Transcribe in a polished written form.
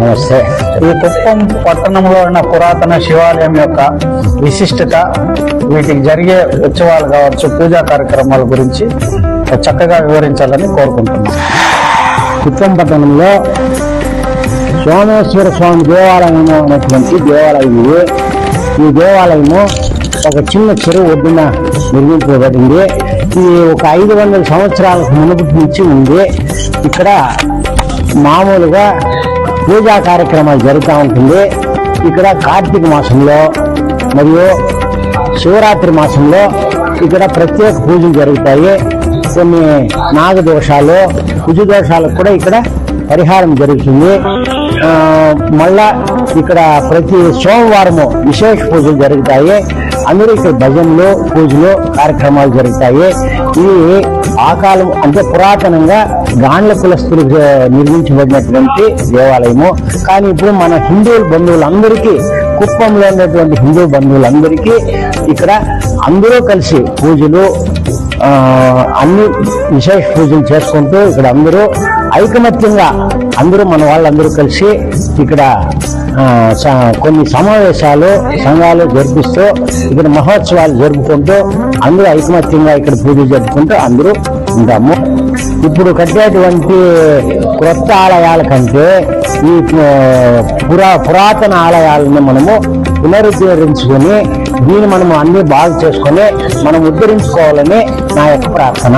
నమస్తే. ఈ కుప్పం పట్టణంలో ఉన్న పురాతన శివాలయం యొక్క విశిష్టత, వీటికి జరిగే ఉత్సవాలు కావచ్చు, పూజా కార్యక్రమాల గురించి చక్కగా వివరించాలని కోరుకుంటున్నాం. కుప్పం పట్టణంలో సోమేశ్వర స్వామి దేవాలయం అనేటువంటి దేవాలయం ఇది. ఈ దేవాలయము ఒక చిన్న చెరువు ఒడ్డున నిర్మించబడింది. ఇది ఒక 500 సంవత్సరాలకు మునుపటి నుంచి ఉంది. ఇక్కడ మామూలుగా పూజా కార్యక్రమాలు జరుగుతూ ఉంటుంది. ఇక్కడ కార్తీక మాసంలో మరియు శివరాత్రి మాసంలో ఇక్కడ ప్రత్యేక పూజలు జరుగుతాయి. కొన్ని నాగదోషాలు, కుజదోషాలకు కూడా ఇక్కడ పరిహారం జరుగుతుంది. మళ్ళా ఇక్కడ ప్రతి సోమవారము విశేష పూజలు జరుగుతాయి. అందరూ ఇక్కడ భజనలు, పూజలు, కార్యక్రమాలు జరుగుతాయి. ఇవి ఆ కాలం అంటే పురాతనంగా గాండ్ల కులస్తులకు నిర్మించబడినటువంటి దేవాలయము. కానీ ఇప్పుడు మన హిందూ బంధువులందరికీ, కుప్పంలో ఉన్నటువంటి హిందూ బంధువులందరికీ ఇక్కడ అందరూ కలిసి పూజలు, అన్ని విశేష పూజలు చేసుకుంటూ ఇక్కడ అందరూ ఐకమత్యంగా అందరూ మన వాళ్ళందరూ కలిసి ఇక్కడ కొన్ని సమావేశాలు, సంఘాలు జరిపిస్తూ ఇక్కడ మహోత్సవాలు జరుపుకుంటూ అందరూ ఐకమత్యంగా ఇక్కడ పూజలు జరుపుకుంటూ అందరూ ఉంటాము. ఇప్పుడు కట్టేటువంటి కొత్త ఆలయాల కంటే ఈ పురాతన ఆలయాలను మనము పునరుద్ధరించుకొని దీన్ని మనము అన్ని బాగు చేసుకొని మనం ఉద్ధరించుకోవాలని నా యొక్క ప్రార్థన.